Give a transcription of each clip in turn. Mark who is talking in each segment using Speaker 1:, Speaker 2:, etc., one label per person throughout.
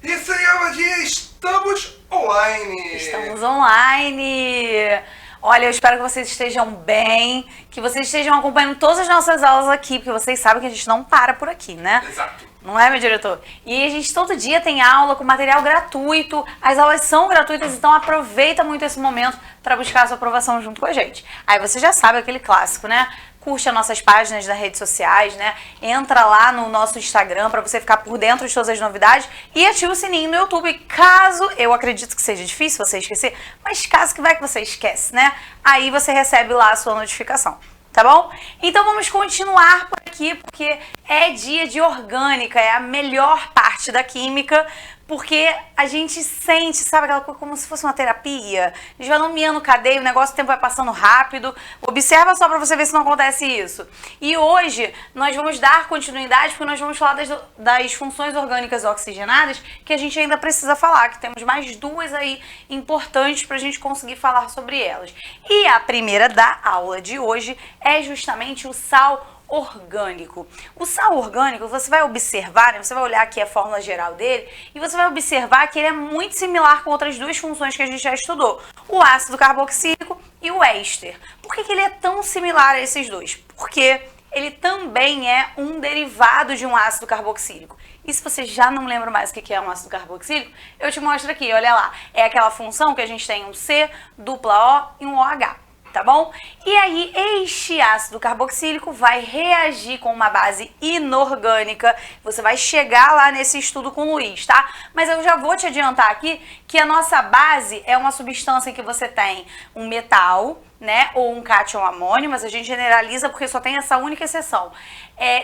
Speaker 1: Isso aí, Aula Dia, estamos online!
Speaker 2: Estamos online! Olha, eu espero que vocês estejam bem, que vocês estejam acompanhando todas as nossas aulas aqui, porque vocês sabem que a gente não para por aqui, né?
Speaker 1: Exato.
Speaker 2: Não é, meu diretor? E a gente todo dia tem aula com material gratuito, as aulas são gratuitas, então aproveita muito esse momento para buscar a sua aprovação junto com a gente. Aí você já sabe aquele clássico, né? Curte as nossas páginas nas redes sociais, né? Entra lá no nosso Instagram para você ficar por dentro de todas as novidades e ativa o sininho no YouTube, caso, eu acredito que seja difícil você esquecer, mas caso que vai que você esquece, né? Aí você recebe lá a sua notificação. Tá bom? Então vamos continuar por aqui, porque é dia de orgânica, é a melhor parte da química, porque a gente sente, sabe, aquela coisa como se fosse uma terapia. A gente vai nomeando cadeia, o negócio, o tempo vai passando rápido. Observa só pra você ver se não acontece isso. E hoje nós vamos dar continuidade, porque nós vamos falar das funções orgânicas oxigenadas, que a gente ainda precisa falar, que temos mais duas aí importantes pra gente conseguir falar sobre elas. E a primeira da aula de hoje é justamente o sal orgânico. O sal orgânico, você vai observar, né, você vai olhar aqui a fórmula geral dele e você vai observar que ele é muito similar com outras duas funções que a gente já estudou, o ácido carboxílico e o éster. Por que ele é tão similar a esses dois? Porque ele também é um derivado de um ácido carboxílico. E se você já não lembra mais o que é um ácido carboxílico, eu te mostro aqui, olha lá. É aquela função que a gente tem um C, dupla O e um OH. Tá bom? E aí, este ácido carboxílico vai reagir com uma base inorgânica. Você vai chegar lá nesse estudo com o Luiz, tá? Mas eu já vou te adiantar aqui que a nossa base é uma substância em que você tem um metal, né? Ou um cátion amônio, mas a gente generaliza porque só tem essa única exceção.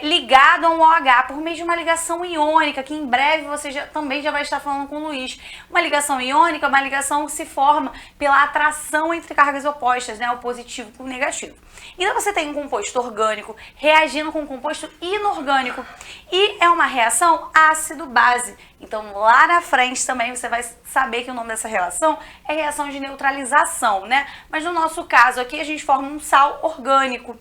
Speaker 2: Ligado a um OH por meio de uma ligação iônica, que em breve você também já vai estar falando com o Luiz. Uma ligação iônica é uma ligação que se forma pela atração entre cargas opostas, né? O positivo com o negativo. Então você tem um composto orgânico reagindo com um composto inorgânico. E é uma reação ácido-base. Então lá na frente também você vai saber que o nome dessa relação é reação de neutralização, né? Mas no nosso caso aqui a gente forma um sal orgânico.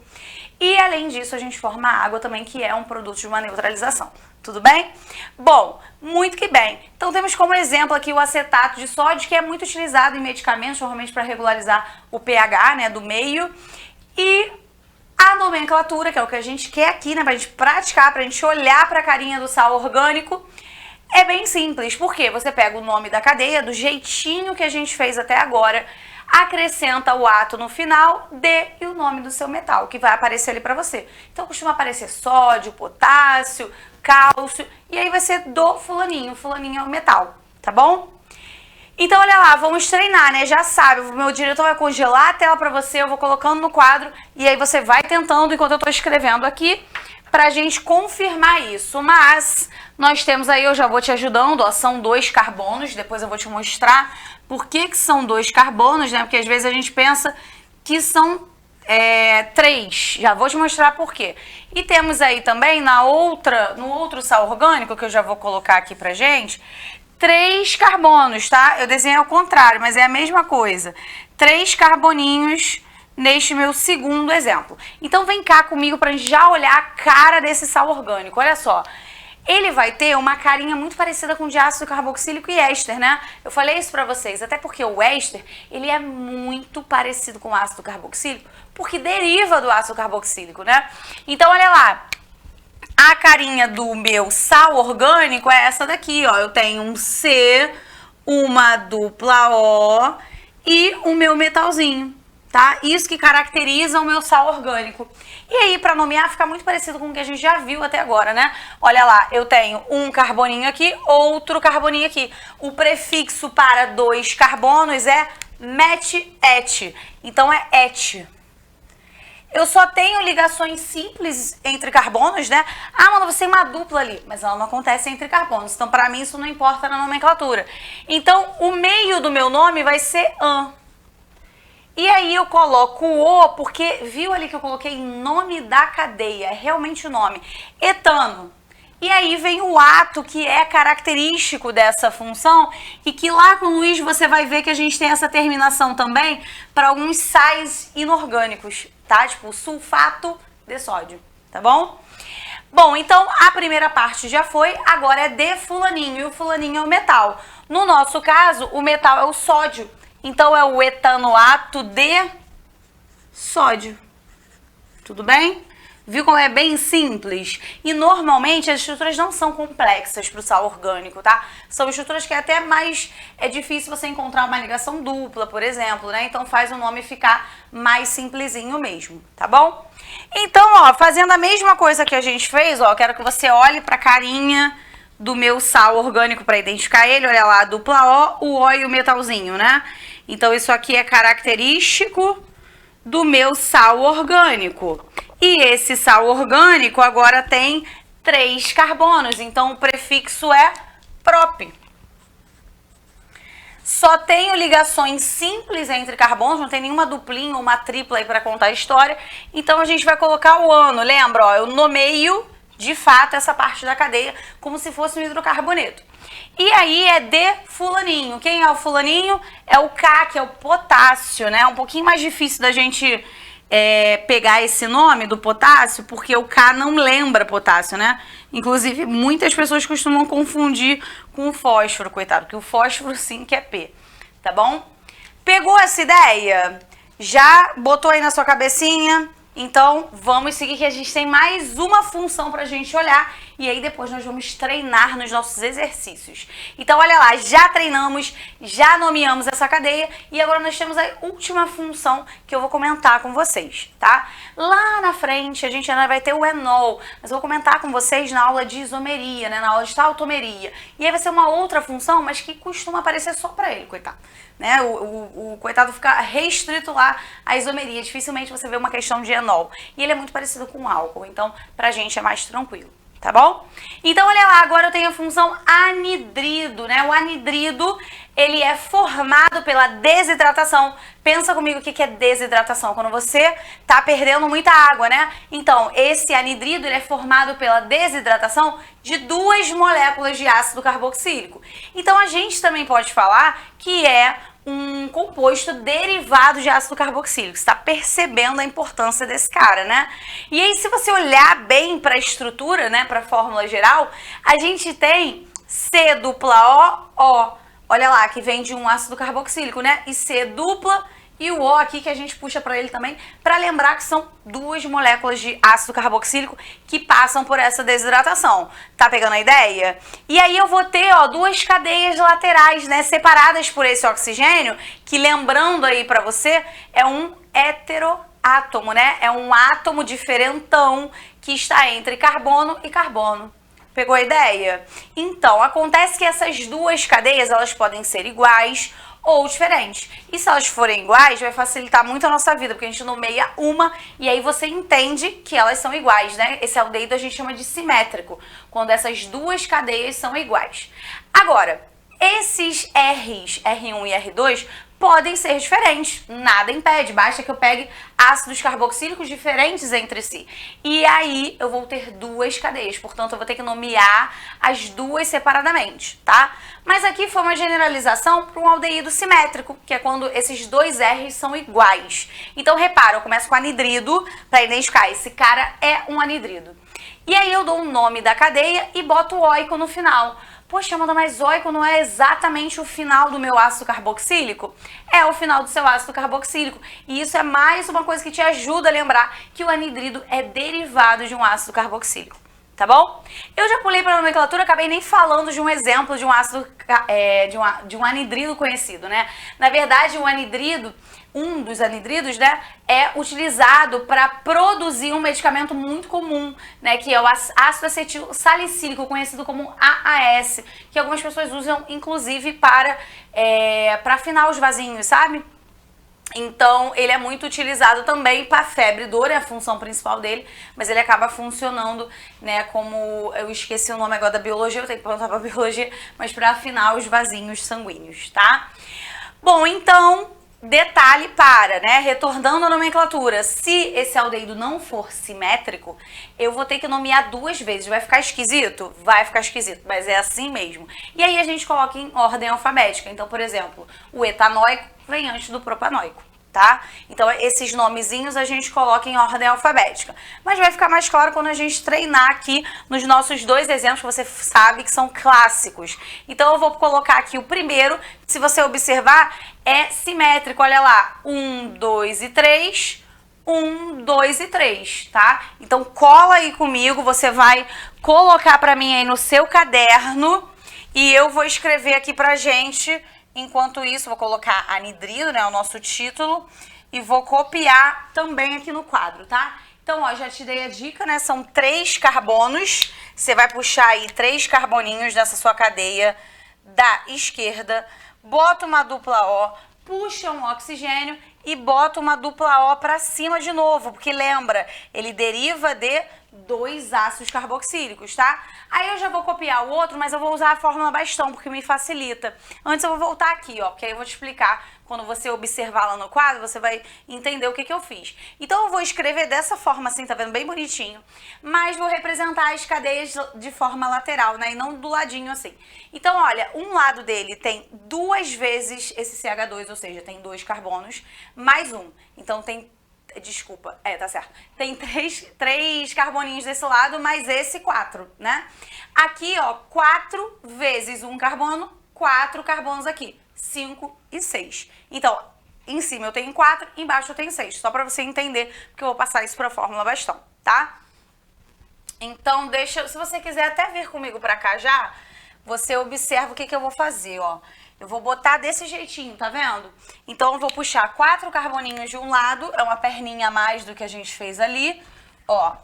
Speaker 2: E além disso a gente forma água também, que é um produto de uma neutralização. Tudo bem? Bom, muito que bem. Então temos como exemplo aqui o acetato de sódio, que é muito utilizado em medicamentos, normalmente para regularizar o pH, né, do meio. E a nomenclatura, que é o que a gente quer aqui, né, pra gente praticar, pra gente olhar pra carinha do sal orgânico, é bem simples, porque você pega o nome da cadeia, do jeitinho que a gente fez até agora, acrescenta o átomo no final, D e o nome do seu metal, que vai aparecer ali pra você. Então costuma aparecer sódio, potássio, cálcio, e aí vai ser do fulaninho. Fulaninho é o metal, tá bom? Então olha lá, vamos treinar, né? Já sabe, o meu diretor vai congelar a tela pra você, eu vou colocando no quadro, e aí você vai tentando enquanto eu tô escrevendo aqui, pra gente confirmar isso. Mas nós temos aí, eu já vou te ajudando, ó, são 2 carbonos, depois eu vou te mostrar por que são 2 carbonos, né? Porque às vezes a gente pensa que são 3, já vou te mostrar por quê. E temos aí também no outro sal orgânico, que eu já vou colocar aqui pra gente, 3 carbonos, tá? Eu desenhei ao contrário, mas é a mesma coisa. 3 carboninhos neste meu segundo exemplo. Então vem cá comigo pra gente já olhar a cara desse sal orgânico. Olha só. Ele vai ter uma carinha muito parecida com o de ácido carboxílico e éster, né? Eu falei isso pra vocês, até porque o éster, ele é muito parecido com o ácido carboxílico, porque deriva do ácido carboxílico, né? Então, olha lá, a carinha do meu sal orgânico é essa daqui, ó. Eu tenho um C, uma dupla O e o meu metalzinho, tá? Isso que caracteriza o meu sal orgânico. E aí, para nomear, fica muito parecido com o que a gente já viu até agora, né? Olha lá, eu tenho um carboninho aqui, outro carboninho aqui. O prefixo para 2 carbonos é met-et. Então, é et. Eu só tenho ligações simples entre carbonos, né? Ah, mano, você tem uma dupla ali, mas ela não acontece entre carbonos. Então, para mim, isso não importa na nomenclatura. Então, o meio do meu nome vai ser an. E aí eu coloco o, porque viu ali que eu coloquei nome da cadeia, é realmente o nome, etano. E aí vem o ato, que é característico dessa função, e que lá com o Luiz você vai ver que a gente tem essa terminação também para alguns sais inorgânicos, tá? Tipo sulfato de sódio, tá bom? Bom, então a primeira parte já foi, agora é de fulaninho, e o fulaninho é o metal. No nosso caso, o metal é o sódio, então é o etanoato de sódio. Tudo bem? Viu como é bem simples? E normalmente as estruturas não são complexas para o sal orgânico, tá? São estruturas que é até mais difícil você encontrar uma ligação dupla, por exemplo, né? Então faz o nome ficar mais simplesinho mesmo, tá bom? Então, ó, fazendo a mesma coisa que a gente fez, ó, quero que você olhe para a carinha do meu sal orgânico para identificar ele. Olha lá, dupla O e o metalzinho, né? Então isso aqui é característico do meu sal orgânico. E esse sal orgânico agora tem 3 carbonos, então o prefixo é prop. Só tenho ligações simples entre carbonos, não tem nenhuma duplinha ou uma tripla aí para contar a história. Então a gente vai colocar o ano, lembra? Ó, eu nomeio de fato essa parte da cadeia como se fosse um hidrocarboneto. E aí é de fulaninho. Quem é o fulaninho? É o K, que é o potássio, né? É um pouquinho mais difícil da gente pegar esse nome do potássio, porque o K não lembra potássio, né? Inclusive, muitas pessoas costumam confundir com o fósforo, coitado, porque o fósforo sim que é P, tá bom? Pegou essa ideia? Já botou aí na sua cabecinha? Então, vamos seguir que a gente tem mais uma função pra gente olhar e aí depois nós vamos treinar nos nossos exercícios. Então, olha lá, já treinamos, já nomeamos essa cadeia e agora nós temos a última função que eu vou comentar com vocês, tá? Lá na frente a gente ainda vai ter o enol, mas eu vou comentar com vocês na aula de isomeria, né? Na aula de tautomeria. E aí vai ser uma outra função, mas que costuma aparecer só pra ele, coitado. Né? O coitado fica restrito lá à isomeria. Dificilmente você vê uma questão de enol. E ele é muito parecido com álcool, então pra gente é mais tranquilo, tá bom? Então olha lá, agora eu tenho a função anidrido, né? O anidrido, ele é formado pela desidratação. Pensa comigo o que é desidratação, quando você tá perdendo muita água, né? Então, esse anidrido, ele é formado pela desidratação de 2 moléculas de ácido carboxílico. Então, a gente também pode falar que é um composto derivado de ácido carboxílico. Você está percebendo a importância desse cara, né? E aí, se você olhar bem para a estrutura, né, para a fórmula geral, a gente tem C dupla O. Olha lá, que vem de um ácido carboxílico, né? E C dupla e o O aqui que a gente puxa para ele também, para lembrar que são 2 moléculas de ácido carboxílico que passam por essa desidratação. Tá pegando a ideia? E aí eu vou ter, ó, 2 cadeias laterais, né, separadas por esse oxigênio, que lembrando aí para você, é um heteroátomo, né? É um átomo diferentão que está entre carbono e carbono. Pegou a ideia? Então, acontece que essas 2 cadeias, elas podem ser iguais ou diferentes. E se elas forem iguais, vai facilitar muito a nossa vida, porque a gente nomeia uma e aí você entende que elas são iguais, né? Esse aldeído a gente chama de simétrico, quando essas 2 cadeias são iguais. Agora, esses R's, R1 e R2, podem ser diferentes, nada impede, basta que eu pegue ácidos carboxílicos diferentes entre si. E aí eu vou ter 2 cadeias, portanto eu vou ter que nomear as 2 separadamente, tá? Mas aqui foi uma generalização para um aldeído simétrico, que é quando esses 2 R's são iguais. Então repara, eu começo com anidrido para identificar, esse cara é um anidrido. E aí eu dou o nome da cadeia e boto o oico no final. Poxa, Amanda, mas oico não é exatamente o final do meu ácido carboxílico? É o final do seu ácido carboxílico. E isso é mais uma coisa que te ajuda a lembrar que o anidrido é derivado de um ácido carboxílico. Tá bom? Eu já pulei para a nomenclatura, acabei nem falando de um exemplo de um ácido, de um anidrido conhecido, né? Na verdade, o anidrido, um dos anidridos, né, é utilizado para produzir um medicamento muito comum, né, que é o ácido acetil salicílico, conhecido como AAS, que algumas pessoas usam, inclusive, para afinar os vasinhos, sabe? Então, ele é muito utilizado também para febre e dor, é a função principal dele, mas ele acaba funcionando, né, como, eu esqueci o nome agora da biologia, eu tenho que perguntar para a biologia, mas para afinar os vasinhos sanguíneos, tá? Bom, então, detalhe para, né, retornando à nomenclatura, se esse aldeído não for simétrico, eu vou ter que nomear 2 vezes, vai ficar esquisito? Vai ficar esquisito, mas é assim mesmo. E aí a gente coloca em ordem alfabética, então, por exemplo, o etanóico vem antes do propanoico, tá? Então, esses nomezinhos a gente coloca em ordem alfabética. Mas vai ficar mais claro quando a gente treinar aqui nos nossos dois exemplos, que você sabe que são clássicos. Então, eu vou colocar aqui o primeiro, se você observar, é simétrico. Olha lá, 1, 2 e 3, 1, 2 e 3, tá? Então, cola aí comigo, você vai colocar pra mim aí no seu caderno e eu vou escrever aqui pra gente. Enquanto isso, vou colocar anidrido, né, o nosso título, e vou copiar também aqui no quadro, tá? Então, ó, já te dei a dica, né, são 3 carbonos, você vai puxar aí 3 carboninhos dessa sua cadeia da esquerda, bota uma dupla O, puxa um oxigênio e bota uma dupla O para cima de novo, porque lembra, ele deriva de 2 ácidos carboxílicos, tá? Aí eu já vou copiar o outro, mas eu vou usar a fórmula bastão, porque me facilita. Antes eu vou voltar aqui, ó, porque aí eu vou te explicar. Quando você observar lá no quadro, você vai entender o que eu fiz. Então eu vou escrever dessa forma assim, tá vendo? Bem bonitinho. Mas vou representar as cadeias de forma lateral, né? E não do ladinho assim. Então, olha, um lado dele tem 2 vezes esse CH2, ou seja, tem 2 carbonos, mais um. Então tem... Desculpa, tá certo. Tem 3 carboninhos desse lado, mais esse 4, né? Aqui, ó, 4 vezes um carbono, 4 carbonos aqui. 5 e 6. Então, em cima eu tenho 4, embaixo eu tenho 6. Só pra você entender, porque eu vou passar isso pra fórmula bastão, tá? Então, se você quiser até vir comigo pra cá já, você observa o que eu vou fazer, ó. Eu vou botar desse jeitinho, tá vendo? Então, eu vou puxar 4 carboninhos de um lado, é uma perninha a mais do que a gente fez ali, ó.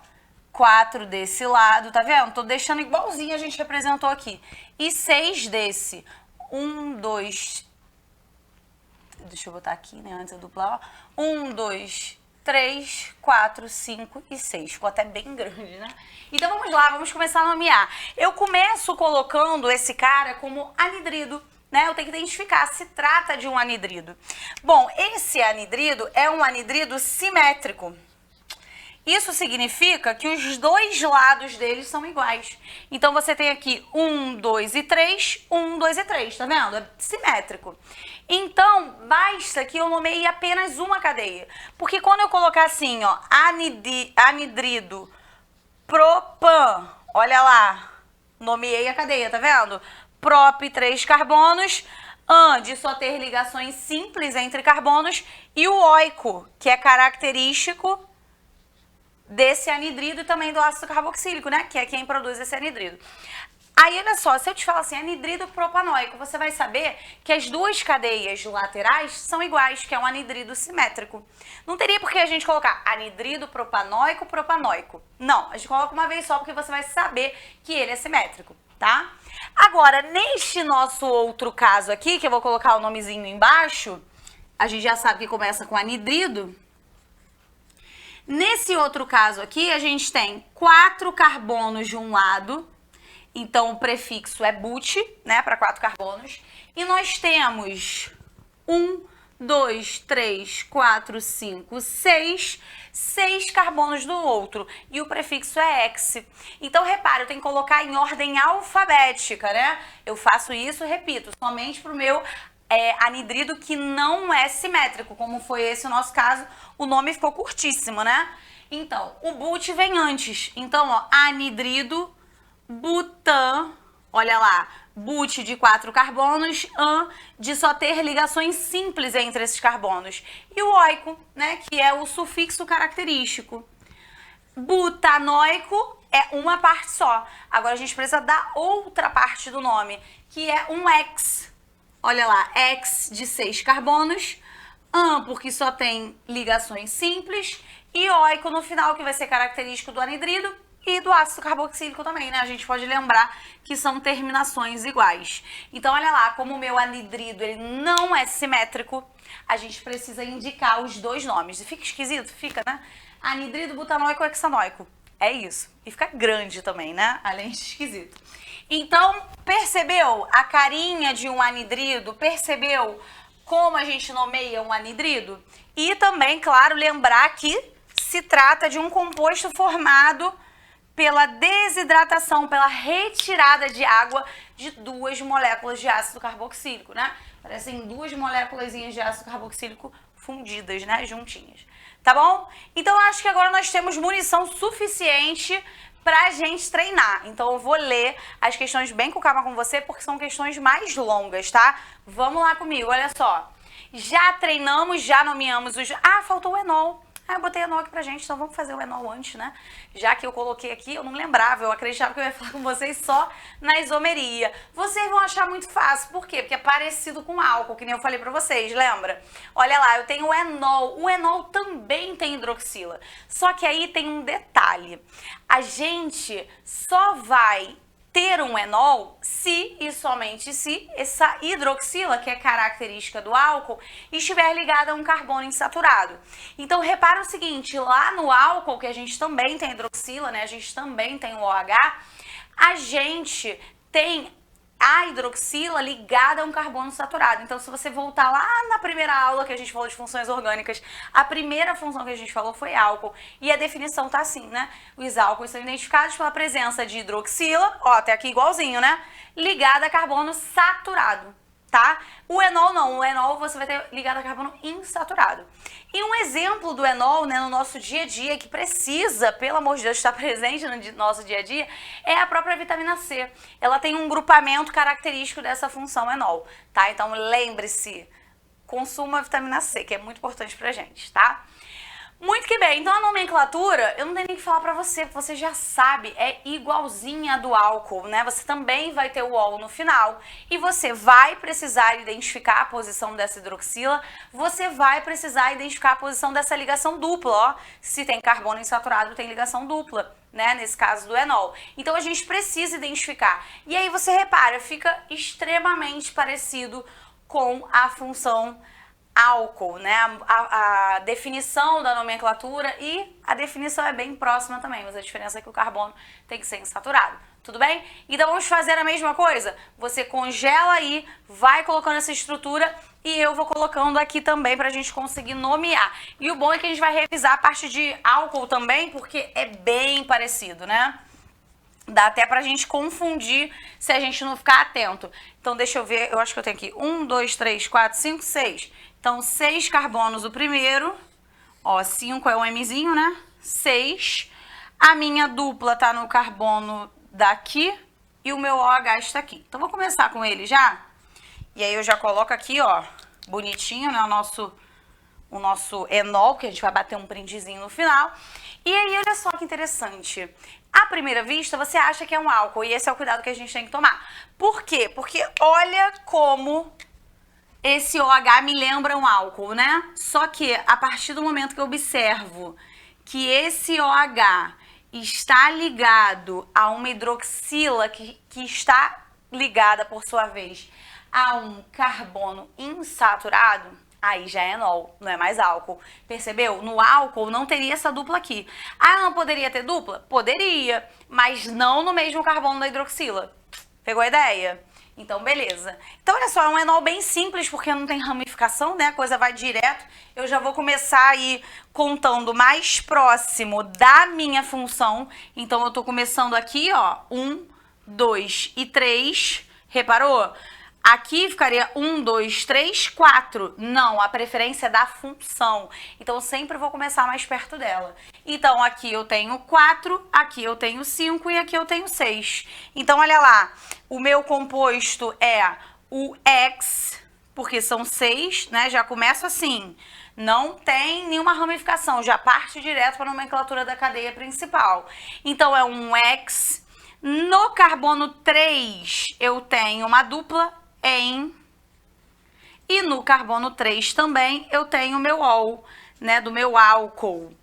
Speaker 2: 4 desse lado, tá vendo? Tô deixando igualzinho a gente representou aqui. E 6 desse. 1, 2... Deixa eu botar aqui, né, antes da dupla O. 1, 2, 3, 4, 5 e 6. Ficou até bem grande, né? Então, vamos lá, vamos começar a nomear. Eu começo colocando esse cara como anidrido, né? Eu tenho que identificar se trata de um anidrido. Bom, esse anidrido é um anidrido simétrico. Isso significa que os dois lados dele são iguais. Então, você tem aqui 1, 2 e 3, 1, 2 e 3, tá vendo? É simétrico. Então, basta que eu nomeie apenas uma cadeia. Porque quando eu colocar assim, ó, anidrido propan, olha lá, nomeei a cadeia, tá vendo? Prop, 3 carbonos, de só ter ligações simples entre carbonos, e o oico, que é característico desse anidrido e também do ácido carboxílico, né? Que é quem produz esse anidrido. Aí, olha só, se eu te falar assim, anidrido propanoico, você vai saber que as duas cadeias laterais são iguais, que é um anidrido simétrico. Não teria por que a gente colocar anidrido propanoico, propanoico. Não, a gente coloca uma vez só, porque você vai saber que ele é simétrico, tá? Agora, neste nosso outro caso aqui, que eu vou colocar o nomezinho embaixo, a gente já sabe que começa com anidrido. Nesse outro caso aqui, a gente tem 4 carbonos de um lado, então o prefixo é but, né, para 4 carbonos. E nós temos 1, 2, 3, 4, 5, 6 carbonos do outro. E o prefixo é ex. Então, repare, eu tenho que colocar em ordem alfabética, né? Eu faço isso, repito, somente para o meu anidrido que não é simétrico, como foi esse o nosso caso. O nome ficou curtíssimo, né? Então, o but vem antes. Então, ó, anidrido, butan, olha lá, but de 4 carbonos, de só ter ligações simples entre esses carbonos. E o oico, né, que é o sufixo característico. Butanoico é uma parte só. Agora, a gente precisa da outra parte do nome, que é um ex. Olha lá, ex de 6 carbonos, porque só tem ligações simples, e oico no final, que vai ser característico do anidrido e do ácido carboxílico também, né? A gente pode lembrar que são terminações iguais. Então, olha lá, como o meu anidrido ele não é simétrico, a gente precisa indicar os dois nomes. E fica esquisito? Fica, né? Anidrido, butanoico, hexanoico. É isso. E fica grande também, né? Além de esquisito. Então, percebeu a carinha de um anidrido? Percebeu como a gente nomeia um anidrido? E também, claro, lembrar que se trata de um composto formado pela desidratação, pela retirada de água de 2 moléculas de ácido carboxílico, né? Parecem 2 moléculas de ácido carboxílico fundidas, né, juntinhas. Tá bom? Então, eu acho que agora nós temos munição suficiente pra gente treinar. Então, eu vou ler as questões bem com calma com você, porque são questões mais longas, tá? Vamos lá comigo, olha só. Já treinamos, já nomeamos os... Ah, faltou o enol. Ah, eu botei enol aqui pra gente, então vamos fazer o enol antes, né? Já que eu coloquei aqui, eu não lembrava, eu acreditava que eu ia falar com vocês só na isomeria. Vocês vão achar muito fácil, por quê? Porque é parecido com álcool, que nem eu falei pra vocês, lembra? Olha lá, eu tenho o enol também tem hidroxila. Só que aí tem um detalhe, a gente só vai ter um enol se e somente se essa hidroxila, que é característica do álcool, estiver ligada a um carbono insaturado. Então, repara o seguinte, lá no álcool, que a gente também tem hidroxila, né? A gente também tem o OH, a gente tem a hidroxila ligada a um carbono saturado. Então, se você voltar lá na primeira aula que a gente falou de funções orgânicas, a primeira função que a gente falou foi álcool. E a definição tá assim, né? Os álcools são identificados pela presença de hidroxila, ó, até aqui igualzinho, né? Ligada a carbono saturado, tá? O enol não, o enol você vai ter ligado a carbono insaturado. E um exemplo do enol, né, no nosso dia a dia, que precisa, pelo amor de Deus, estar presente no nosso dia a dia, é a própria vitamina C. Ela tem um grupamento característico dessa função enol, tá? Então lembre-se, consuma a vitamina C, que é muito importante pra gente, tá? Muito que bem, então a nomenclatura, eu não tenho nem que falar pra você, porque você já sabe, é igualzinha a do álcool, né? Você também vai ter o ol no final e você vai precisar identificar a posição dessa hidroxila, você vai precisar identificar a posição dessa ligação dupla, ó. Se tem carbono insaturado, tem ligação dupla, né? Nesse caso do enol. Então a gente precisa identificar. E aí você repara, fica extremamente parecido com a função álcool, né? A definição da nomenclatura e a definição é bem próxima também, mas a diferença é que o carbono tem que ser insaturado. Tudo bem? Então vamos fazer a mesma coisa? Você congela aí, vai colocando essa estrutura e eu vou colocando aqui também pra gente conseguir nomear. E o bom é que a gente vai revisar a parte de álcool também, porque é bem parecido, né? Dá até pra gente confundir se a gente não ficar atento. Então deixa eu ver, eu acho que eu tenho aqui 1, 2, 3, 4, 5, 6. Então 6 carbonos o primeiro, ó, 5 é o Mzinho, né? 6. A minha dupla tá no carbono daqui e o meu OH está aqui. Então vou começar com ele já. E aí eu já coloco aqui, ó, bonitinho, né, o nosso enol, que a gente vai bater um brindezinho no final. E aí, olha só que interessante. À primeira vista, você acha que é um álcool, e esse é o cuidado que a gente tem que tomar. Por quê? Porque olha como esse OH me lembra um álcool, né? Só que a partir do momento que eu observo que esse OH está ligado a uma hidroxila que está ligada, por sua vez, a um carbono insaturado, aí já é enol, não é mais álcool. Percebeu? No álcool não teria essa dupla aqui. Ah, não poderia ter dupla? Poderia, mas não no mesmo carbono da hidroxila. Pegou a ideia? Então, beleza. Então, olha só, é um enol bem simples, porque não tem ramificação, né? A coisa vai direto. Eu já vou começar aí contando mais próximo da minha função. Então, eu tô começando aqui, ó, 1, 2 e 3. Reparou? Aqui ficaria 1, 2, 3, 4. Não, a preferência é da função. Então, eu sempre vou começar mais perto dela. Então, aqui eu tenho 4, aqui eu tenho 5 e aqui eu tenho 6. Então, olha lá. O meu composto é o X, porque são 6, né? Já começa assim. Não tem nenhuma ramificação, já parte direto para a nomenclatura da cadeia principal. Então, é um X. No carbono 3, eu tenho uma dupla em, e no carbono 3 também eu tenho o meu ol, né, do meu álcool,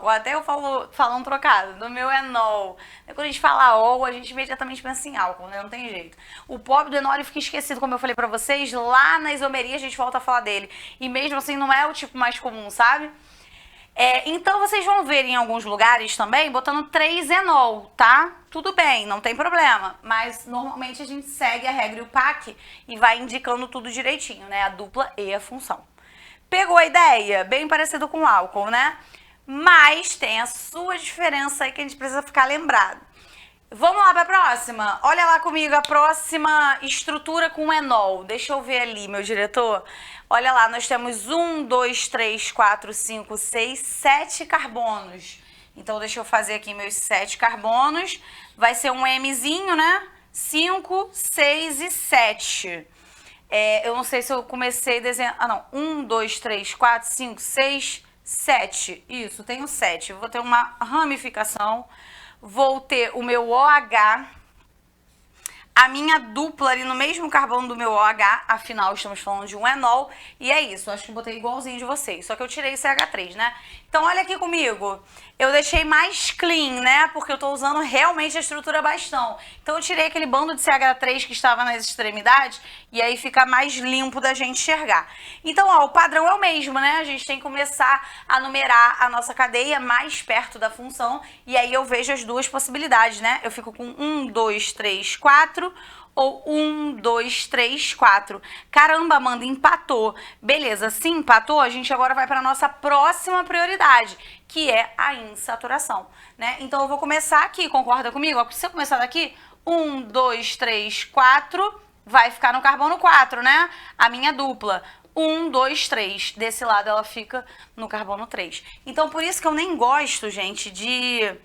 Speaker 2: até eu falo um trocado, do meu enol. Quando a gente fala ol, a gente imediatamente pensa em álcool, né, não tem jeito. O pobre do enol ele fica esquecido, como eu falei pra vocês, lá na isomeria a gente volta a falar dele, e mesmo assim não é o tipo mais comum, sabe? Então, vocês vão ver em alguns lugares também botando 3-enol, tá? Tudo bem, não tem problema. Mas, normalmente, a gente segue a regra e o PAC e vai indicando tudo direitinho, né? A dupla e a função. Pegou a ideia? Bem parecido com o álcool, né? Mas tem a sua diferença aí que a gente precisa ficar lembrado. Vamos lá para a próxima? Olha lá comigo a próxima estrutura com enol. Deixa eu ver ali, meu diretor. Olha lá, nós temos 1, 2, 3, 4, 5, 6, 7 carbonos. Então, deixa eu fazer aqui meus 7 carbonos. Vai ser um Mzinho, né? 5, 6 e 7. Eu não sei se eu comecei desenhando... Ah, não. 1, 2, 3, 4, 5, 6, 7. Isso, tenho 7. Vou ter uma ramificação. Vou ter o meu OH, a minha dupla ali no mesmo carbono do meu OH, afinal estamos falando de um enol, e é isso, acho que botei igualzinho de vocês, só que eu tirei CH3, né? Então olha aqui comigo, eu deixei mais clean, né? Porque eu tô usando realmente a estrutura bastão. Então eu tirei aquele bando de CH3 que estava nas extremidades, e aí fica mais limpo da gente enxergar. Então, ó, o padrão é o mesmo, né? A gente tem que começar a numerar a nossa cadeia mais perto da função, e aí eu vejo as duas possibilidades, né? Eu fico com 1, 2, 3, 4... ou 1, 2, 3, 4. Caramba, Amanda, empatou. Beleza, se empatou, a gente agora vai para a nossa próxima prioridade, que é a insaturação, né? Então, eu vou começar aqui, concorda comigo? Se eu começar daqui, 1, 2, 3, 4, vai ficar no carbono 4, né? A minha dupla. 1, 2, 3. Desse lado, ela fica no carbono 3. Então, por isso que eu nem gosto, gente, de...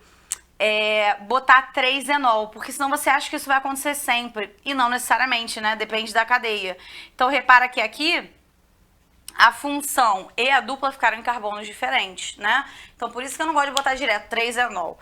Speaker 2: botar 3 enol, porque senão você acha que isso vai acontecer sempre, e não necessariamente, né? Depende da cadeia. Então, repara que aqui a função e a dupla ficaram em carbonos diferentes, né? Então, por isso que eu não gosto de botar direto 3 enol.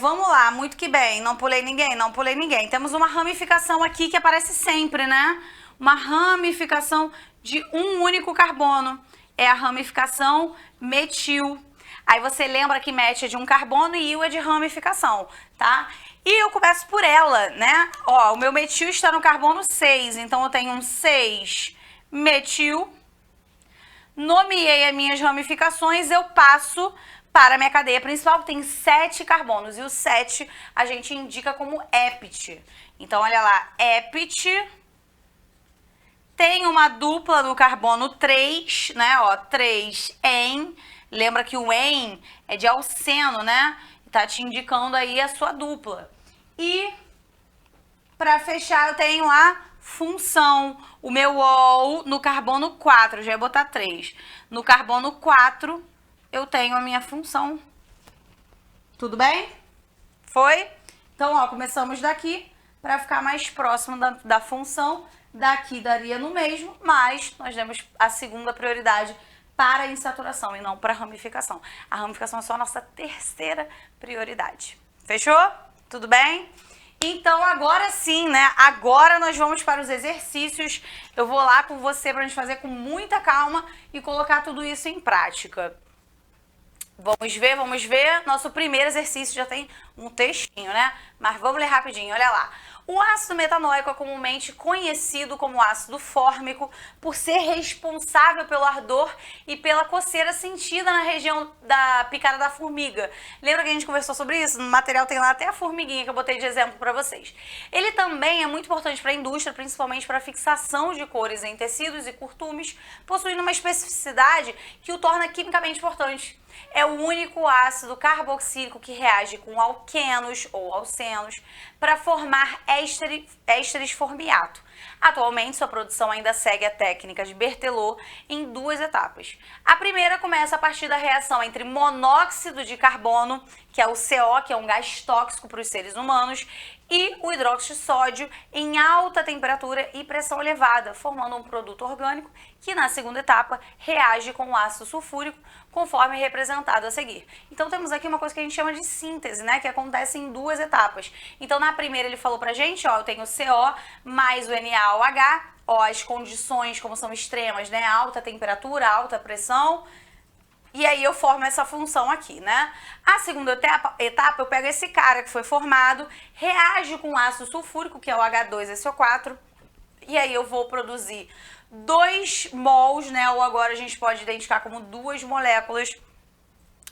Speaker 2: Vamos lá, muito que bem, não pulei ninguém, não pulei ninguém. Temos uma ramificação aqui que aparece sempre, né? Uma ramificação de um único carbono. É a ramificação metil. Aí você lembra que met é de um carbono e íon é de ramificação, tá? E eu começo por ela, né? Ó, o meu metil está no carbono 6, então eu tenho um 6 metil. Nomeei as minhas ramificações, eu passo para a minha cadeia principal, que tem 7 carbonos. E o 7 a gente indica como epit. Então, olha lá, epit... Tem uma dupla no carbono 3, né? Ó, 3-en. Lembra que o en é de alceno, né? Tá te indicando aí a sua dupla. E para fechar, eu tenho a função. O meu ol no carbono 4, já ia botar 3. No carbono 4, eu tenho a minha função. Tudo bem? Foi? Então, ó, começamos daqui para ficar mais próximo da função. Daqui daria no mesmo, mas nós demos a segunda prioridade para a insaturação e não para a ramificação. A ramificação é só a nossa terceira prioridade. Fechou? Tudo bem? Então, agora sim, né? Agora nós vamos para os exercícios. Eu vou lá com você para a gente fazer com muita calma e colocar tudo isso em prática. Vamos ver, vamos ver. Nosso primeiro exercício já tem um textinho, né? Mas vamos ler rapidinho, olha lá. O ácido metanóico é comumente conhecido como ácido fórmico por ser responsável pelo ardor e pela coceira sentida na região da picada da formiga. Lembra que a gente conversou sobre isso? No material tem lá até a formiguinha que eu botei de exemplo para vocês. Ele também é muito importante para a indústria, principalmente para a fixação de cores em tecidos e curtumes, possuindo uma especificidade que o torna quimicamente importante. É o único ácido carboxílico que reage com alquenos ou alcenos para formar ésteres formiato. Atualmente, sua produção ainda segue a técnica de Berthelot em 2 etapas. A primeira começa a partir da reação entre monóxido de carbono, que é o CO, que é um gás tóxico para os seres humanos, e o hidróxido de sódio em alta temperatura e pressão elevada, formando um produto orgânico que na segunda etapa reage com o ácido sulfúrico, conforme representado a seguir. Então temos aqui uma coisa que a gente chama de síntese, né, que acontece em 2 etapas. Então na primeira ele falou pra gente, ó, eu tenho CO mais o NaOH, ó, as condições como são extremas, né, alta temperatura, alta pressão. E aí eu formo essa função aqui, né? A segunda etapa eu pego esse cara que foi formado, reage com ácido sulfúrico, que é o H2SO4, e aí eu vou produzir 2 mols, né? Ou agora a gente pode identificar como 2 moléculas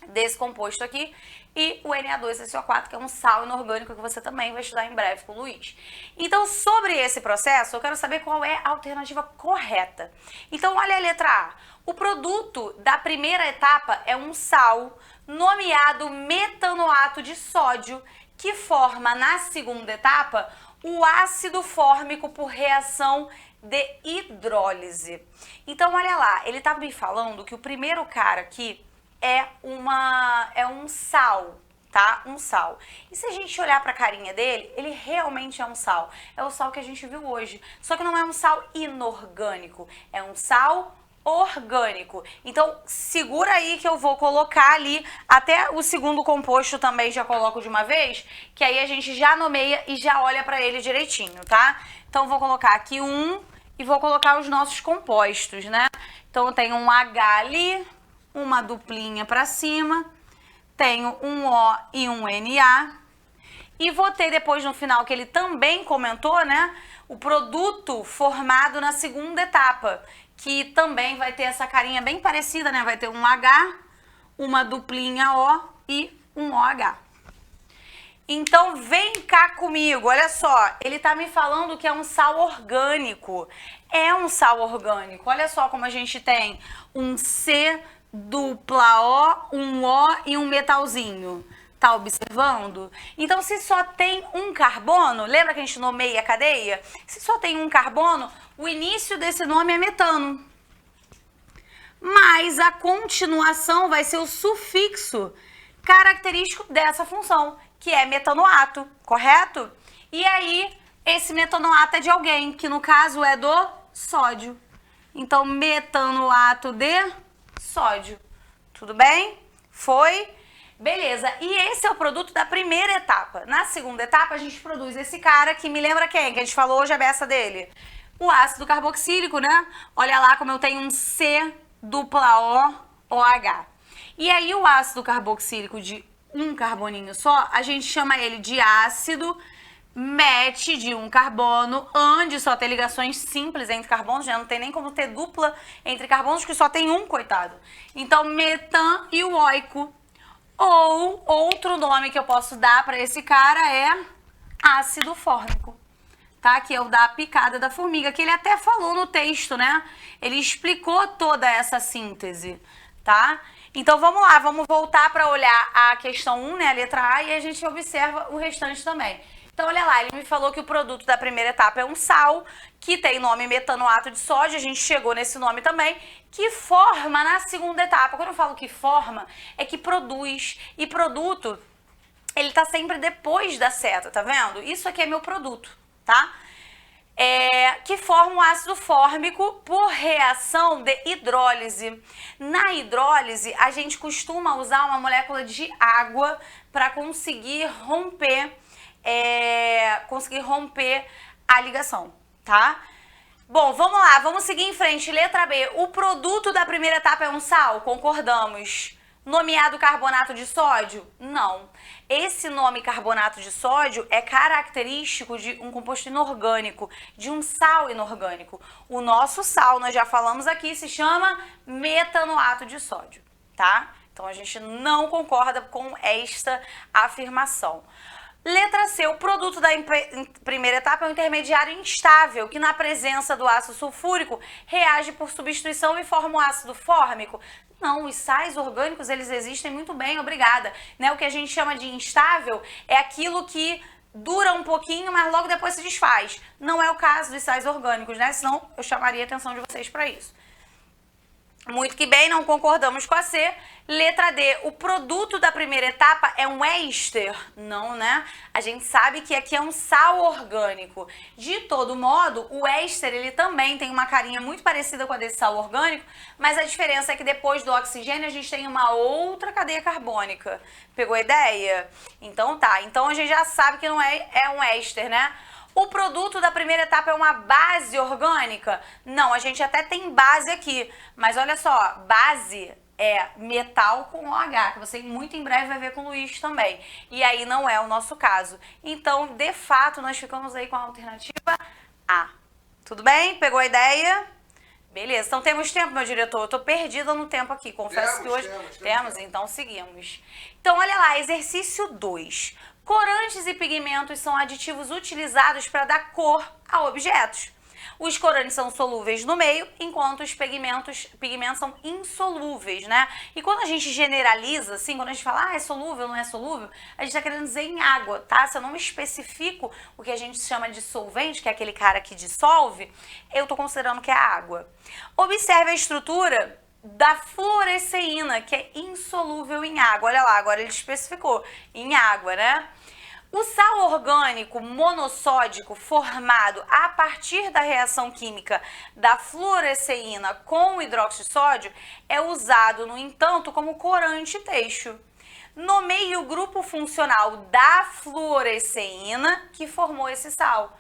Speaker 2: desse composto aqui, e o Na2SO4, que é um sal inorgânico que você também vai estudar em breve com o Luiz. Então, sobre esse processo, eu quero saber qual é a alternativa correta. Então, olha a letra A. O produto da primeira etapa é um sal nomeado metanoato de sódio, que forma na segunda etapa o ácido fórmico por reação de hidrólise. Então, olha lá, ele tá me falando que o primeiro cara aqui é um sal, tá? Um sal. E se a gente olhar para a carinha dele, ele realmente é um sal. É o sal que a gente viu hoje. Só que não é um sal inorgânico, é um sal orgânico. Então, segura aí que eu vou colocar ali, até o segundo composto também já coloco de uma vez, que aí a gente já nomeia e já olha para ele direitinho, tá? Então, vou colocar aqui e vou colocar os nossos compostos, né? Então, eu tenho um H ali, uma duplinha para cima, tenho um O e um Na, e vou ter depois no final, que ele também comentou, né? O produto formado na segunda etapa, que também vai ter essa carinha bem parecida, né? Vai ter um H, uma duplinha O e um OH. Então, vem cá comigo, olha só, ele tá me falando que é um sal orgânico. É um sal orgânico. Olha só como a gente tem um C dupla O, um O e um metalzinho. Tá observando? Então, se só tem um carbono, lembra que a gente nomeia a cadeia? Se só tem um carbono, o início desse nome é metano. Mas a continuação vai ser o sufixo característico dessa função, que é metanoato, correto? E aí, esse metanoato é de alguém, que no caso é do sódio. Então, metanoato de sódio. Tudo bem? Foi? Beleza. E esse é o produto da primeira etapa. Na segunda etapa, a gente produz esse cara que me lembra quem? Que a gente falou hoje a beça dele. O ácido carboxílico, né? Olha lá como eu tenho um C dupla O, OH. E aí, o ácido carboxílico de um carboninho só, a gente chama ele de ácido MET de um carbono, onde só tem ligações simples entre carbonos, já não tem nem como ter dupla entre carbonos, que só tem um, coitado. Então, metan e o oico. Ou outro nome que eu posso dar para esse cara é ácido fórmico, tá? Que é o da picada da formiga, que ele até falou no texto, né? Ele explicou toda essa síntese, tá? Então, vamos lá, vamos voltar para olhar a questão 1, né, a letra A, e a gente observa o restante também. Então, olha lá, ele me falou que o produto da primeira etapa é um sal, que tem nome metanoato de sódio, a gente chegou nesse nome também, que forma na segunda etapa. Quando eu falo que forma, é que produz. E produto, ele tá sempre depois da seta, tá vendo? Isso aqui é meu produto, tá? Que forma o ácido fórmico por reação de hidrólise. Na hidrólise, a gente costuma usar uma molécula de água para conseguir romper a ligação, tá? Bom, vamos lá, vamos seguir em frente. Letra B, o produto da primeira etapa é um sal? Concordamos. Nomeado carbonato de sódio? Não. Esse nome carbonato de sódio é característico de um composto inorgânico, de um sal inorgânico. O nosso sal, nós já falamos aqui, se chama metanoato de sódio, tá? Então, a gente não concorda com esta afirmação. Letra C, o produto da primeira etapa é um intermediário instável, que na presença do ácido sulfúrico reage por substituição e forma o ácido fórmico. Não, os sais orgânicos, eles existem muito bem, obrigada. Né? O que a gente chama de instável é aquilo que dura um pouquinho, mas logo depois se desfaz. Não é o caso dos sais orgânicos, né? Senão eu chamaria a atenção de vocês para isso. Muito que bem, não concordamos com a C. Letra D, o produto da primeira etapa é um éster? Não, né? A gente sabe que aqui é um sal orgânico. De todo modo, o éster, ele também tem uma carinha muito parecida com a desse sal orgânico, mas a diferença é que depois do oxigênio a gente tem uma outra cadeia carbônica. Pegou a ideia? Então tá, então a gente já sabe que não é um éster, né? O produto da primeira etapa é uma base orgânica? Não, a gente até tem base aqui, mas olha só, base é metal com OH, que você muito em breve vai ver com o Luiz também. E aí não é o nosso caso. Então, de fato, nós ficamos aí com a alternativa A. Tudo bem? Pegou a ideia? Beleza, então temos tempo, meu diretor? Eu tô perdida no tempo aqui, confesso que hoje... Temos, então seguimos. Então, olha lá, exercício 2. Corantes e pigmentos são aditivos utilizados para dar cor a objetos. Os corantes são solúveis no meio, enquanto os pigmentos são insolúveis, né? E quando a gente generaliza, assim, quando a gente fala, é solúvel, não é solúvel, a gente tá querendo dizer em água, tá? Se eu não especifico o que a gente chama de solvente, que é aquele cara que dissolve, eu tô considerando que é água. Observe a estrutura da fluoresceína, que é insolúvel em água. Olha lá, agora ele especificou, em água, né? O sal orgânico monossódico formado a partir da reação química da fluoresceína com o hidróxido de sódio é usado, no entanto, como corante têxtil. Nomeie o grupo funcional da fluoresceína que formou esse sal.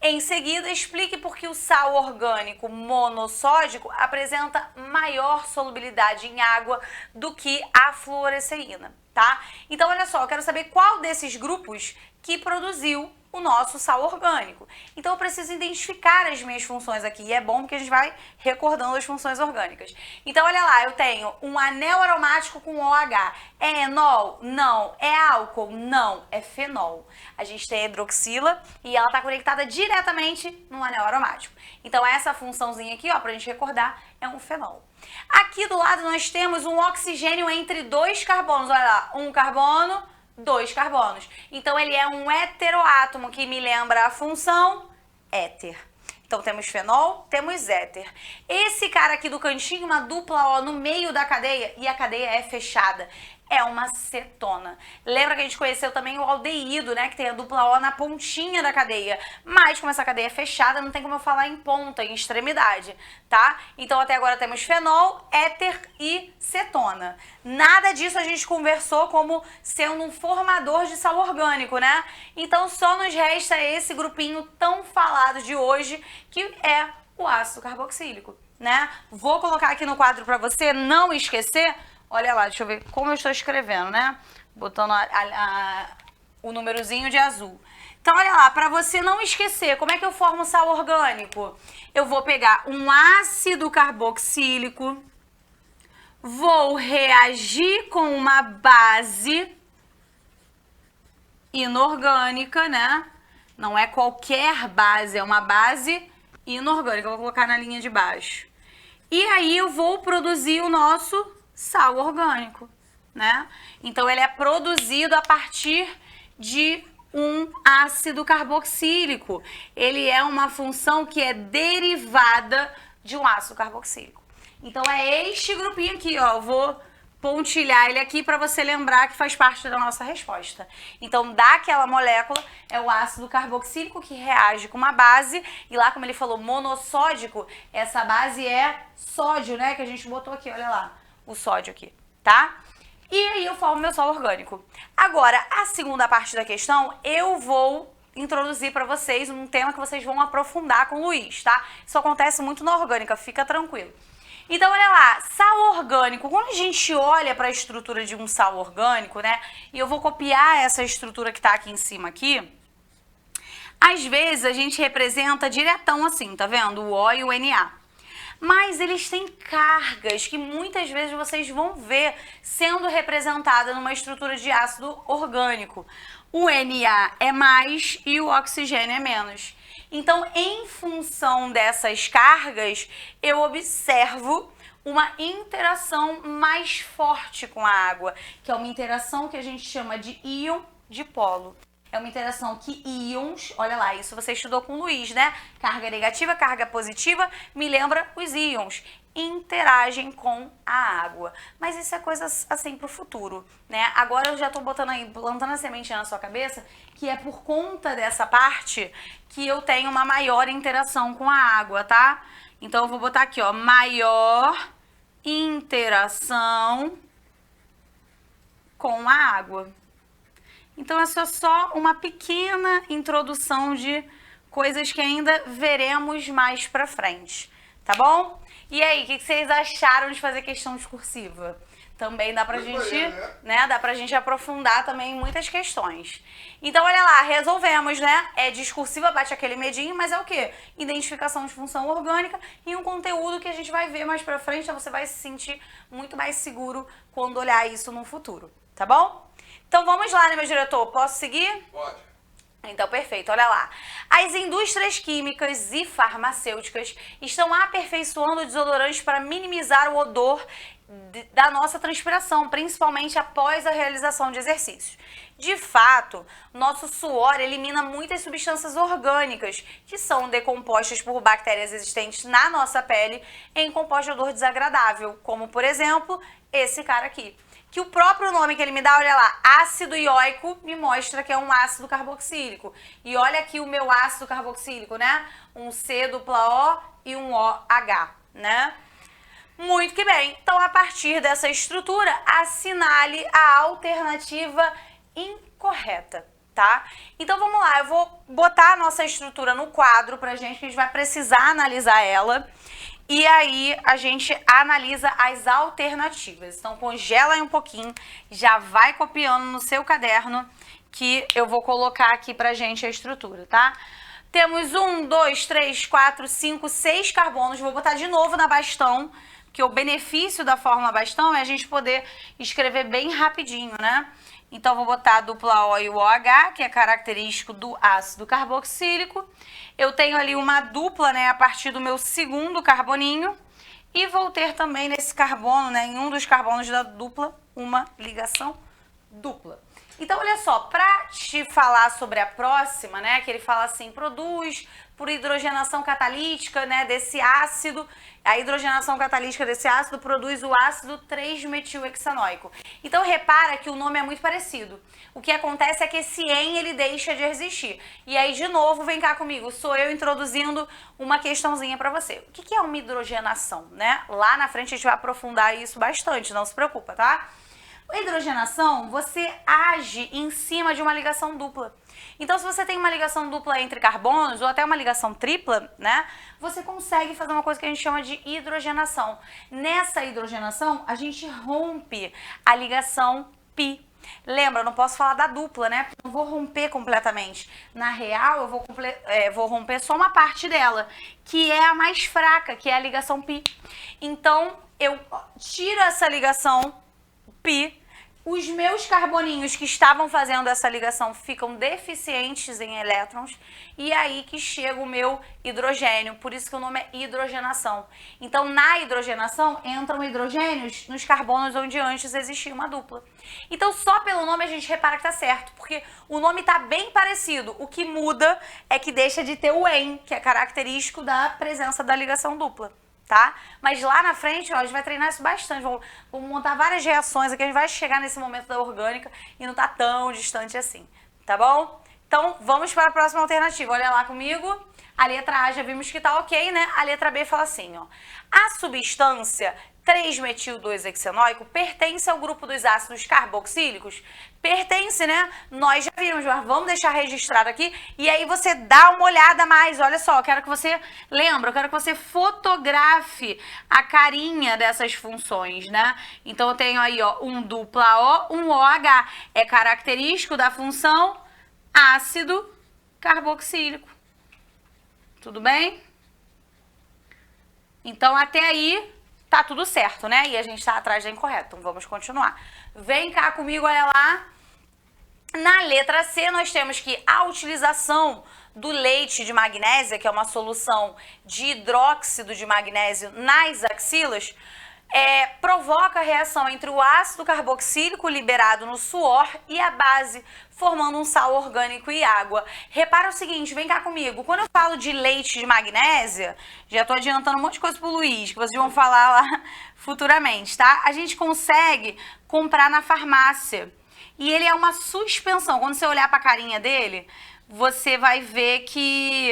Speaker 2: Em seguida, explique por que o sal orgânico monossódico apresenta maior solubilidade em água do que a fluoresceína, tá? Então, olha só, eu quero saber qual desses grupos que produziu o nosso sal orgânico. Então, eu preciso identificar as minhas funções aqui, e é bom porque a gente vai recordando as funções orgânicas. Então, olha lá, eu tenho um anel aromático com OH. É enol? Não. É álcool? Não. É fenol. A gente tem a hidroxila e ela está conectada diretamente no anel aromático. Então, essa funçãozinha aqui, ó, pra gente recordar, é um fenol. Aqui do lado nós temos um oxigênio entre dois carbonos. Olha lá, um carbono, dois carbonos. Então, ele é um heteroátomo, que me lembra a função éter. Então, temos fenol, temos éter. Esse cara aqui do cantinho, uma dupla O no meio da cadeia, e a cadeia é fechada, é uma cetona. Lembra que a gente conheceu também o aldeído, né? Que tem a dupla O na pontinha da cadeia. Mas, como essa cadeia é fechada, não tem como eu falar em ponta, em extremidade, tá? Então, até agora temos fenol, éter e cetona. Nada disso a gente conversou como sendo um formador de sal orgânico, né? Então, só nos resta esse grupinho tão falado de hoje, que é o ácido carboxílico, né? Vou colocar aqui no quadro para você não esquecer. Olha lá, deixa eu ver como eu estou escrevendo, né? Botando o númerozinho de azul. Então, olha lá, para você não esquecer, como é que eu formo sal orgânico? Eu vou pegar um ácido carboxílico, vou reagir com uma base inorgânica, né? Não é qualquer base, é uma base inorgânica. Eu vou colocar na linha de baixo. E aí eu vou produzir o nosso sal orgânico, né? Então, ele é produzido a partir de um ácido carboxílico. Ele é uma função que é derivada de um ácido carboxílico. Então, é este grupinho aqui, ó. Eu vou pontilhar ele aqui para você lembrar que faz parte da nossa resposta. Então, daquela molécula é o ácido carboxílico que reage com uma base, e lá, como ele falou, monossódico, essa base é sódio, né? Que a gente botou aqui, olha lá, o sódio aqui, tá? E aí eu formo meu sal orgânico. Agora, a segunda parte da questão, eu vou introduzir para vocês um tema que vocês vão aprofundar com o Luiz, tá? Isso acontece muito na orgânica, fica tranquilo. Então, olha lá, sal orgânico, quando a gente olha para a estrutura de um sal orgânico, né, e eu vou copiar essa estrutura que tá aqui em cima aqui, às vezes a gente representa diretão assim, tá vendo? O O e o Na. Mas eles têm cargas que muitas vezes vocês vão ver sendo representada numa estrutura de ácido orgânico. O Na é mais e o oxigênio é menos. Então, em função dessas cargas, eu observo uma interação mais forte com a água, que é uma interação que a gente chama de íon-dipolo. É uma interação que íons, olha lá, isso você estudou com o Luiz, né? Carga negativa, carga positiva, me lembra os íons, interagem com a água. Mas isso é coisa assim pro futuro, né? Agora eu já tô botando aí, plantando a sementinha na sua cabeça, que é por conta dessa parte que eu tenho uma maior interação com a água, tá? Então eu vou botar aqui, ó, maior interação com a água. Então, essa é só uma pequena introdução de coisas que ainda veremos mais pra frente, tá bom? E aí, o que vocês acharam de fazer questão discursiva? Também dá pra gente, né? Dá pra gente aprofundar também muitas questões. Então, olha lá, resolvemos, né? É discursiva, bate aquele medinho, mas é o quê? Identificação de função orgânica e um conteúdo que a gente vai ver mais pra frente, então você vai se sentir muito mais seguro quando olhar isso no futuro, tá bom? Então vamos lá, né, meu diretor? Posso seguir?
Speaker 1: Pode.
Speaker 2: Então, perfeito, olha lá. As indústrias químicas e farmacêuticas estão aperfeiçoando desodorantes para minimizar o odor da nossa transpiração, principalmente após a realização de exercícios. De fato, nosso suor elimina muitas substâncias orgânicas que são decompostas por bactérias existentes na nossa pele em compostos de odor desagradável, como, por exemplo, esse cara aqui. Que o próprio nome que ele me dá, olha lá, ácido ioico, me mostra que é um ácido carboxílico. E olha aqui o meu ácido carboxílico, né? Um C dupla O e um OH, né? Muito que bem. Então, a partir dessa estrutura, assinale a alternativa incorreta, tá? Então, vamos lá. Eu vou botar a nossa estrutura no quadro pra gente, que a gente vai precisar analisar ela. E aí, a gente analisa as alternativas. Então, congela aí um pouquinho, já vai copiando no seu caderno, que eu vou colocar aqui pra gente a estrutura, tá? Temos 1, 2, 3, 4, 5, 6 carbonos. Vou botar de novo na bastão, que o benefício da fórmula bastão é a gente poder escrever bem rapidinho, né? Então, vou botar a dupla O e o OH, que é característico do ácido carboxílico. Eu tenho ali uma dupla, né, a partir do meu segundo carboninho. E vou ter também nesse carbono, né, em um dos carbonos da dupla, uma ligação dupla. Então, olha só, para te falar sobre a próxima, né, que ele fala assim, produz por hidrogenação catalítica, né, desse ácido, a hidrogenação catalítica desse ácido produz o ácido 3-metilhexanoico. Então, repara que o nome é muito parecido. O que acontece é que esse "em" ele deixa de existir. E aí, de novo, vem cá comigo, sou eu introduzindo uma questãozinha para você. O que é uma hidrogenação, né? Lá na frente a gente vai aprofundar isso bastante, não se preocupa, tá? A hidrogenação, você age em cima de uma ligação dupla. Então, se você tem uma ligação dupla entre carbonos, ou até uma ligação tripla, né? Você consegue fazer uma coisa que a gente chama de hidrogenação. Nessa hidrogenação, a gente rompe a ligação pi. Lembra, eu não posso falar da dupla, né? Não vou romper completamente. Na real, eu vou romper só uma parte dela, que é a mais fraca, que é a ligação pi. Então, eu tiro essa ligação pi, os meus carboninhos que estavam fazendo essa ligação ficam deficientes em elétrons e aí que chega o meu hidrogênio, por isso que o nome é hidrogenação. Então, na hidrogenação, entram hidrogênios nos carbonos onde antes existia uma dupla. Então, só pelo nome a gente repara que tá certo, porque o nome tá bem parecido. O que muda é que deixa de ter o "em", que é característico da presença da ligação dupla. Tá? Mas lá na frente, ó, a gente vai treinar isso bastante, vamos montar várias reações aqui, a gente vai chegar nesse momento da orgânica e não tá tão distante assim, tá bom? Então, vamos para a próxima alternativa, olha lá comigo, a letra A já vimos que tá ok, né? A letra B fala assim, ó, a substância 3-metil-2-hexanoico pertence ao grupo dos ácidos carboxílicos? Pertence, né? Nós já vimos, mas vamos deixar registrado aqui. E aí você dá uma olhada mais. Olha só, eu quero que você lembre, eu quero que você fotografe a carinha dessas funções, né? Então eu tenho aí, ó, um dupla O, um OH. É característico da função ácido carboxílico. Tudo bem? Então até aí tá tudo certo, né? E a gente tá atrás da incorreta, então vamos continuar. Vem cá comigo, olha lá. Na letra C, nós temos que a utilização do leite de magnésia, que é uma solução de hidróxido de magnésio nas axilas, provoca a reação entre o ácido carboxílico liberado no suor e a base, formando um sal orgânico e água. Repara o seguinte, vem cá comigo, quando eu falo de leite de magnésia, já tô adiantando um monte de coisa pro Luiz, que vocês vão falar lá futuramente, tá? A gente consegue comprar na farmácia. E ele é uma suspensão. Quando você olhar pra carinha dele, você vai ver que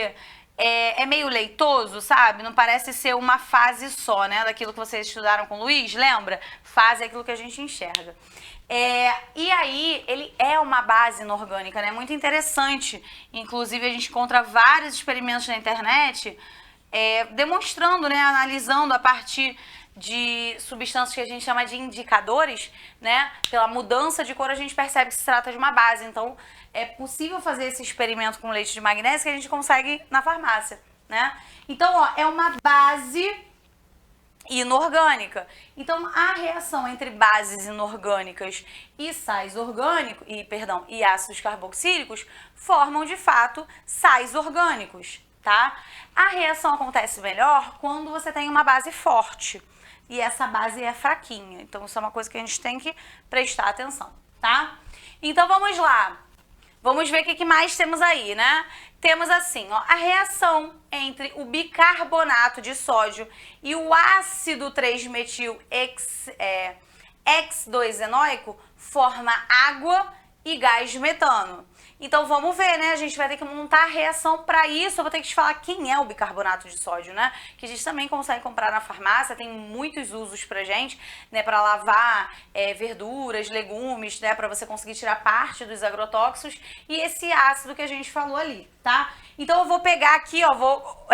Speaker 2: é meio leitoso, sabe? Não parece ser uma fase só, né? Daquilo que vocês estudaram com o Luiz, lembra? Fase é aquilo que a gente enxerga. E aí, ele é uma base inorgânica, né? Muito interessante. Inclusive, a gente encontra vários experimentos na internet demonstrando, né? Analisando a partir de substâncias que a gente chama de indicadores, né? Pela mudança de cor a gente percebe que se trata de uma base. Então, é possível fazer esse experimento com leite de magnésio que a gente consegue na farmácia, né? Então, ó, é uma base inorgânica. Então, a reação entre bases inorgânicas e sais orgânicos, e ácidos carboxílicos formam, de fato, sais orgânicos, tá? A reação acontece melhor quando você tem uma base forte e essa base é fraquinha. Então, isso é uma coisa que a gente tem que prestar atenção, tá? Então, vamos lá. Vamos ver o que mais temos aí, né? Temos assim, ó, a reação entre o bicarbonato de sódio e o ácido 3-metil X2-enoico forma água e gás metano. Então vamos ver, né? A gente vai ter que montar a reação. Para isso eu vou ter que te falar quem é o bicarbonato de sódio, né? Que a gente também consegue comprar na farmácia, tem muitos usos pra gente, né? Para lavar verduras, legumes, né? Para você conseguir tirar parte dos agrotóxicos e esse ácido que a gente falou ali, tá? Então eu vou pegar aqui, ó, vou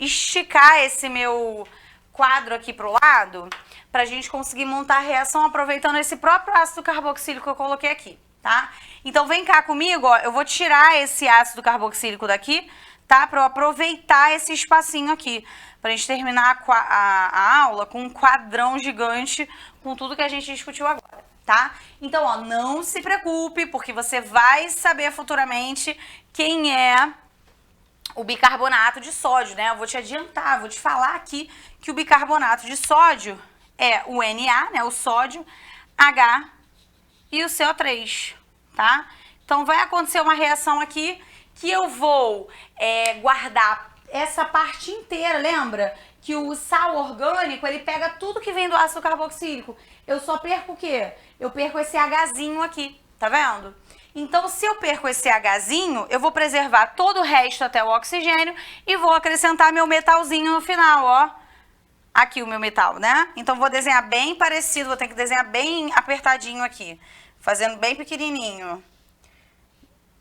Speaker 2: esticar esse meu quadro aqui pro lado pra gente conseguir montar a reação aproveitando esse próprio ácido carboxílico que eu coloquei aqui, tá? Então vem cá comigo, ó, eu vou tirar esse ácido carboxílico daqui, tá? Pra eu aproveitar esse espacinho aqui, pra gente terminar a aula com um quadrão gigante com tudo que a gente discutiu agora, tá? Então, ó, não se preocupe, porque você vai saber futuramente quem é o bicarbonato de sódio, né? Eu vou te adiantar, vou te falar aqui que o bicarbonato de sódio é o Na, né? O sódio, H e o CO3, tá? Então vai acontecer uma reação aqui que eu vou guardar essa parte inteira, lembra? Que o sal orgânico, ele pega tudo que vem do ácido carboxílico. Eu só perco o quê? Eu perco esse Hzinho aqui, tá vendo? Então, se eu perco esse Hzinho, eu vou preservar todo o resto até o oxigênio e vou acrescentar meu metalzinho no final, ó. Aqui o meu metal, né? Então, vou desenhar bem parecido, vou ter que desenhar bem apertadinho aqui. Fazendo bem pequenininho.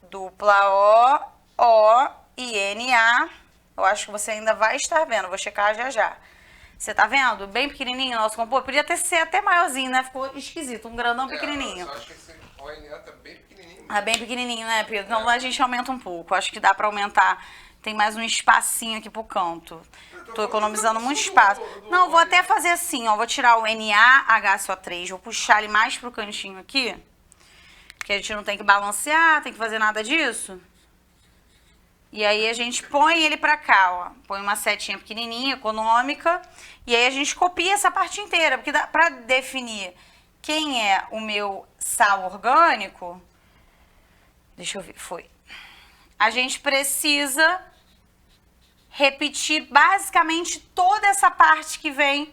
Speaker 2: Dupla O e Na. Eu acho que você ainda vai estar vendo, vou checar já já. Você tá vendo? Bem pequenininho o nosso composto. Podia ser até maiorzinho, né? Ficou esquisito, um grandão pequenininho.
Speaker 1: Eu acho que esse ONA tá bem pequenininho.
Speaker 2: É bem pequenininho, né, Pedro? Então a gente aumenta um pouco. Acho que dá pra aumentar. Tem mais um espacinho aqui pro canto. Tô economizando muito espaço. Não, vou até fazer assim, ó. Vou tirar o NaHCO3. Vou puxar ele mais pro cantinho aqui. Porque a gente não tem que balancear, tem que fazer nada disso. E aí a gente põe ele pra cá, ó. Põe uma setinha pequenininha, econômica. E aí a gente copia essa parte inteira. Porque pra definir quem é o meu sal orgânico... Deixa eu ver, foi. A gente precisa repetir basicamente toda essa parte que vem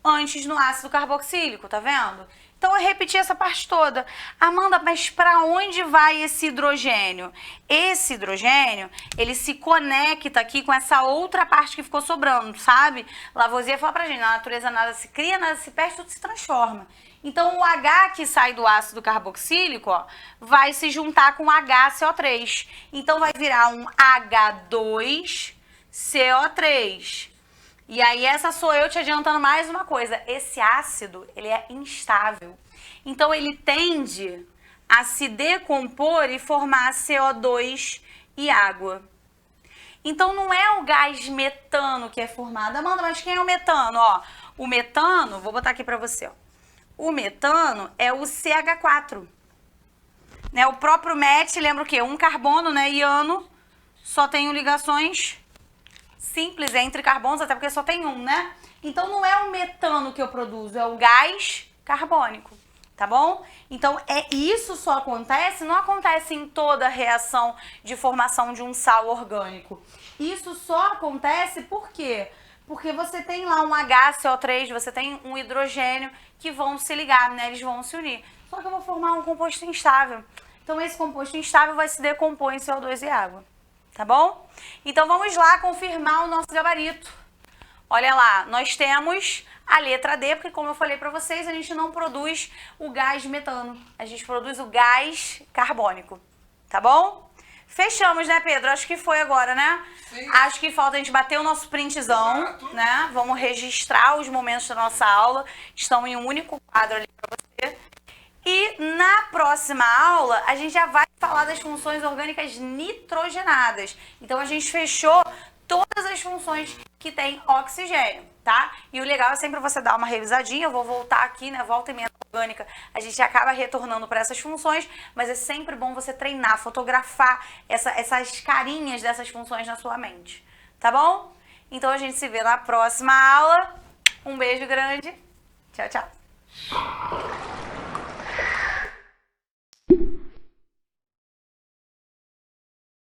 Speaker 2: antes no ácido carboxílico, tá vendo? Então, eu repeti essa parte toda. Amanda, mas para onde vai esse hidrogênio? Esse hidrogênio, ele se conecta aqui com essa outra parte que ficou sobrando, sabe? Lavoisier fala pra gente, na natureza nada se cria, nada se perde, tudo se transforma. Então, o H que sai do ácido carboxílico, ó, vai se juntar com HCO3. Então, vai virar um H2CO3. E aí, essa sou eu te adiantando mais uma coisa. Esse ácido, ele é instável. Então, ele tende a se decompor e formar CO2 e água. Então, não é o gás metano que é formado. Amanda, mas quem é o metano? Ó, o metano, vou botar aqui pra você, ó. O metano é o CH4. Né? O próprio MET, lembra o quê? Um carbono, né? Iano, só tem ligações simples entre carbonos, até porque só tem um, né? Então, não é o metano que eu produzo, é o gás carbônico, tá bom? Então, isso só acontece, não acontece em toda reação de formação de um sal orgânico. Isso só acontece por quê? Porque você tem lá um HCO3, você tem um hidrogênio que vão se ligar, né? Eles vão se unir. Só que eu vou formar um composto instável. Então, esse composto instável vai se decompor em CO2 e água. Tá bom? Então, vamos lá confirmar o nosso gabarito. Olha lá, nós temos a letra D, porque como eu falei pra vocês, a gente não produz o gás metano. A gente produz o gás carbônico. Tá bom? Fechamos, né, Pedro? Acho que foi agora, né?
Speaker 1: Sim.
Speaker 2: Acho que falta a gente bater o nosso printzão,
Speaker 1: Exato.
Speaker 2: né? Vamos registrar os momentos da nossa aula. Estão em um único quadro ali pra você. E na próxima aula, a gente já vai falar das funções orgânicas nitrogenadas. Então, a gente fechou todas as funções que tem oxigênio, tá? E o legal é sempre você dar uma revisadinha. Eu vou voltar aqui, né? Volta e meia orgânica, a gente acaba retornando para essas funções, mas é sempre bom você treinar, fotografar essas carinhas dessas funções na sua mente, tá bom? Então a gente se vê na próxima aula. Um beijo grande. Tchau, tchau.